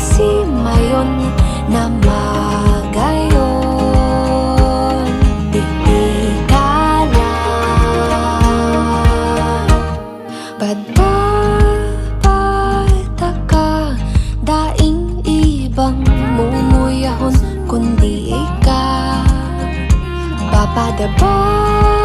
si mayon na magayon. Di ka lang padpataka, daing ibang mumuyahon kundi ikaw. Papadaba